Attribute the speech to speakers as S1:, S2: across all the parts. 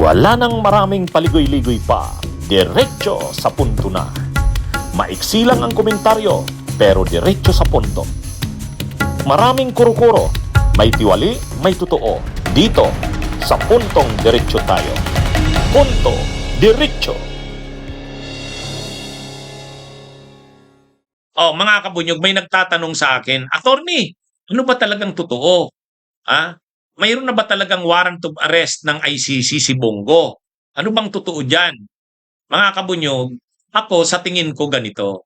S1: Wala nang maraming paligoy-ligoy pa, diretso sa punto na. Maiksi lang ang komentaryo, pero diretso sa punto. Maraming kuro-kuro, may tiwali, may totoo. Dito, sa puntong diretso tayo. Punto, diretso.
S2: Oh, mga kabunyog, may nagtatanong sa akin, Attorney, ano ba talagang totoo? Mayroon na ba talagang warrant of arrest ng ICC si Bongo? Ano bang totoo dyan? Mga kabunyog, ako sa tingin ko ganito.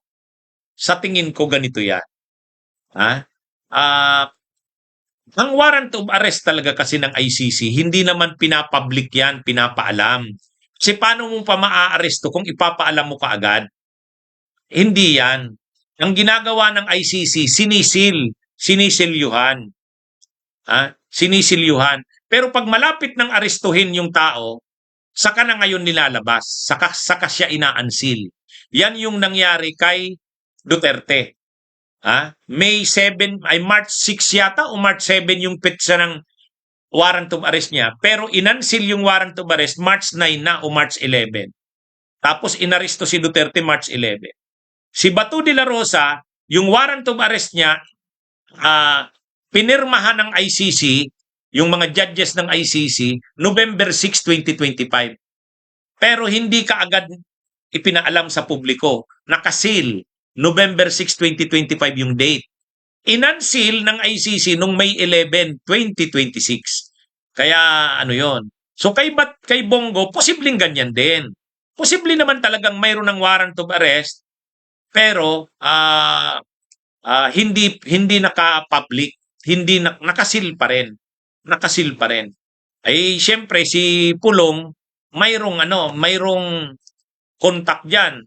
S2: Sa tingin ko ganito yan. Ang warrant of arrest talaga kasi ng ICC, hindi naman pinapublic yan, pinapaalam. Kasi paano mo pa maa-aresto kung ipapaalam mo kaagad? Hindi yan. Ang ginagawa ng ICC, sinisilyuhan. Sinisilyuhan. Pero pag malapit ng arestuhin yung tao, saka na ngayon nilalabas, saka siya inaansil. Yan yung nangyari kay Duterte. March 6 yata o March 7 yung petsa ng warrant of arrest niya. Pero inansil yung warrant of arrest March 9 na o March 11. Tapos inaresto si Duterte March 11. Si Bato de la Rosa, yung warrant of arrest niya, pinirmahan ng ICC, yung mga judges ng ICC, November 6, 2025. Pero hindi kaagad ipinaalam sa publiko. Nakasil, November 6, 2025 yung date. Inansil ng ICC nung May 11, 2026. Kaya ano yon. So kay Bongo, posibleng ganyan din. Posible naman talagang mayroon ng warrant of arrest, pero hindi naka-public, hindi nakasil pa rin. Nakasil pa rin. Ay siyempre si Pulong mayroong contact diyan.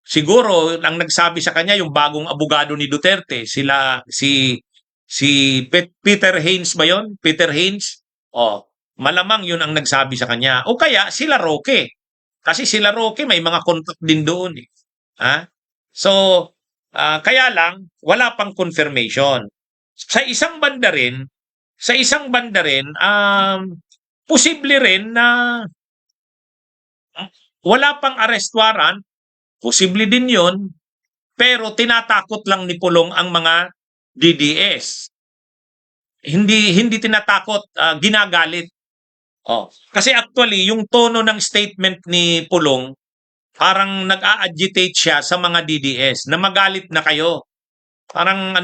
S2: Siguro ang nagsabi sa kanya yung bagong abogado ni Duterte, si Peter Haynes ba 'yon? Peter Haynes. Malamang 'yun ang nagsabi sa kanya. O kaya sila Roque. Kasi sila Roque may mga contact din doon eh. So, kaya lang, wala pang confirmation. Sa isang banda rin, posible rin na wala pang arrest warrant, posible din yon, pero tinatakot lang ni Pulong ang mga DDS. Hindi tinatakot, ginagalit. Kasi actually, yung tono ng statement ni Pulong, parang nag-a-agitate siya sa mga DDS na magalit na kayo. Parang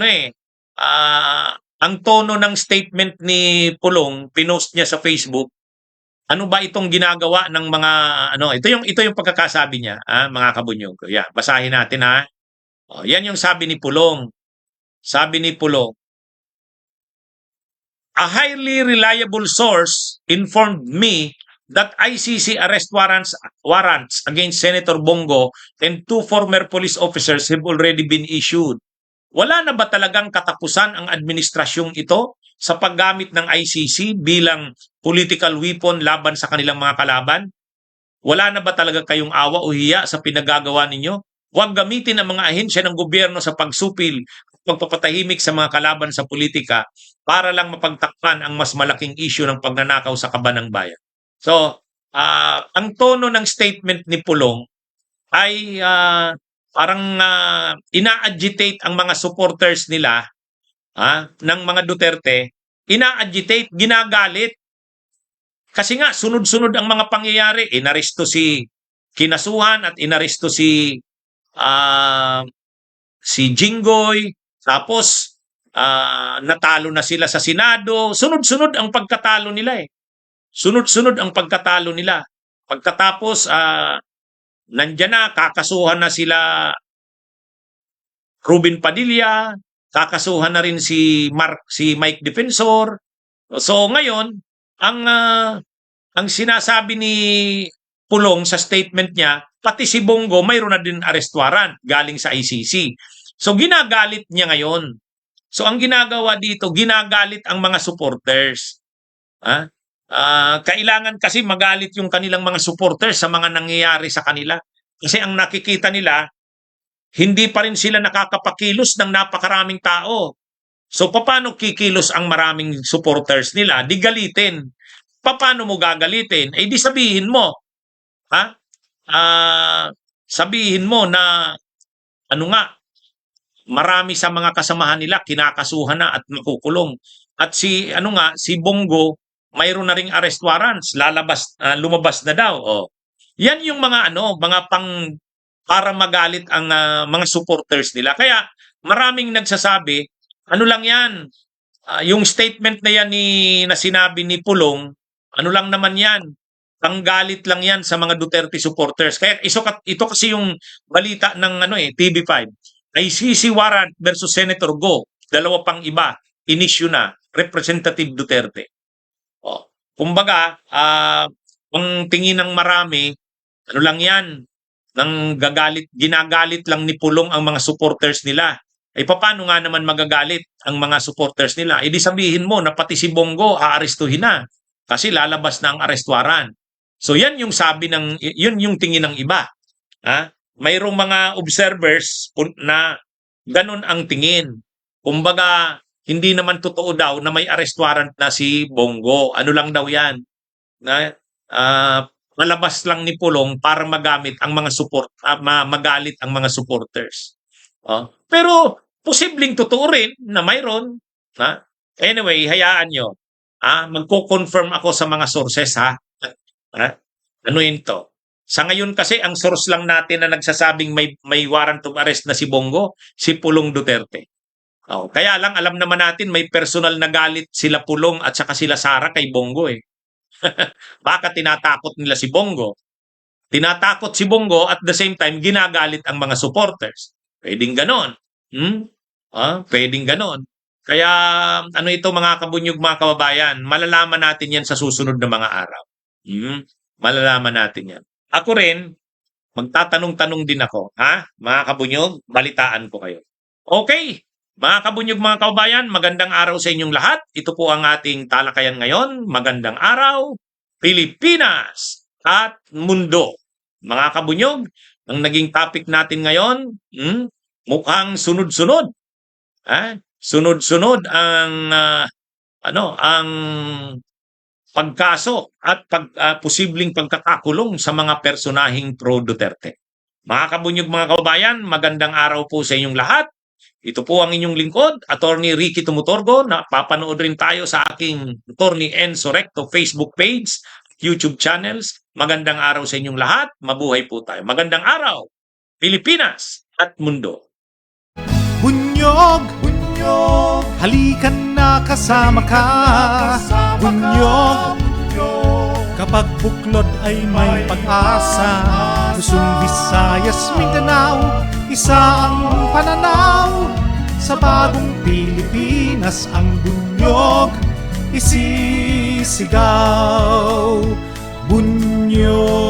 S2: ang tono ng statement ni Pulong, pinost niya sa Facebook, ano ba itong ginagawa ng mga ito yung pagkakasabi niya, mga kabunyog. Yeah, basahin natin yan yung sabi ni Pulong. Sabi ni Pulong, a highly reliable source informed me that ICC arrest warrants against Senator Bongo and 2 former police officers have already been issued. Wala na ba talagang katapusan ang administrasyong ito sa paggamit ng ICC bilang political weapon laban sa kanilang mga kalaban? Wala na ba talaga kayong awa o hiya sa pinagagawa ninyo? Huwag gamitin ang mga ahensya ng gobyerno sa pagsupil at pagpapatahimik sa mga kalaban sa politika para lang mapagtakpan ang mas malaking issue ng pagnanakaw sa kaban ng bayan. So, ang tono ng statement ni Pulong ay parang ina-agitate ang mga supporters nila ng mga Duterte, ina-agitate, ginagalit. Kasi nga, sunod-sunod ang mga pangyayari. Kinasuhan at inaresto si Jinggoy, tapos natalo na sila sa Senado. Sunod-sunod ang pagkatalo nila eh. Sunod-sunod ang pagkatalo nila. Pagkatapos, nandiyan na, kakasuhan na sila Ruben Padilla, kakasuhan na rin si Mike Defensor. So ngayon, ang sinasabi ni Pulong sa statement niya, pati si Bongo mayroon na din arrest warrant galing sa ICC. So ginagalit niya ngayon. So ang ginagawa dito, ginagalit ang mga supporters. Kailangan kasi magalit yung kanilang mga supporters sa mga nangyayari sa kanila. Kasi ang nakikita nila, hindi pa rin sila nakakapakilos ng napakaraming tao. So paano kikilos ang maraming supporters nila? Di galitin. paano mo gagalitin? Eh di sabihin mo, ha? Sabihin mo na ano nga, marami sa mga kasamahan nila kinakasuhan na at makukulong. At si ano nga, si Bongo, mayroon na ring arrest warrants, lumabas na daw. Oh. Yan yung mga ano, mga para magalit ang mga supporters nila. Kaya maraming nagsasabi, ano lang yan, yung statement na yan na sinabi ni Pulong, ano lang naman yan, panggalit lang yan sa mga Duterte supporters. Kaya ito kasi yung balita ng TV5. ICC warrant versus Senator Go. Dalawa pang iba, inisyu na, Representative Duterte. Oh. Kumbaga, ang tingin ng marami, ano lang yan, ginagalit lang ni Pulong ang mga supporters nila. Eh paano nga naman magagalit ang mga supporters nila? Eh di sabihin mo na pati si Bongo aarestuhin na kasi lalabas na ang arrest warrant. So yan yung yun yung tingin ng iba. Ha? Mayroong mga observers na ganun ang tingin. Kumbaga, hindi naman totoo daw na may arrest warrant na si Bongo. Ano lang daw yan? Na, malabas lang ni Pulong para magamit ang mga magalit ang mga supporters. Pero posibleng totoo rin na mayroon. Ha? Anyway, hayaan nyo. Magko-confirm ako sa mga sources ha. Ano yun to? Sa ngayon kasi ang source lang natin na nagsasabing may warrant of arrest na si Bongo, si Pulong Duterte. Kaya lang alam naman natin may personal na galit sila Pulong at saka sila Sara kay Bongo eh. Baka tinatakot nila si Bongo. Tinatakot si Bongo at the same time ginagalit ang mga supporters. Pwedeng ganon. Pwedeng ganon. Kaya ano ito mga kabunyog, mga kababayan, malalaman natin yan sa susunod na mga araw. Malalaman natin yan. Ako rin, magtatanong-tanong din ako. Mga kabunyog, balitaan ko kayo. Okay, mga kabunyog, mga kababayan, magandang araw sa inyong lahat. Ito po ang ating talakayan ngayon. Magandang araw, Pilipinas at mundo. Mga kabunyog, ang naging topic natin ngayon, mukhang sunod-sunod. Sunod-sunod ang pagkaso at posibleng pagkakakulong sa mga personaheng pro-Duterte. Mga kabunyog, mga kababayan, magandang araw po sa inyong lahat. Ito po ang inyong lingkod, Attorney Ricky Tumutorgo. Napapanood rin tayo sa aking Attorney Enzo Recto Facebook page, YouTube channels. Magandang araw sa inyong lahat. Mabuhay po tayo. Magandang araw, Pilipinas at mundo.
S3: Bunyog, bunyog, halikan na kasama ka. Bunyog, kapag buklod ay may pag-asa. Luzon, Visayas, Mindanao, isa ang pananaw. Sa bagong Pilipinas ang bunyog isisigaw. Bunyog.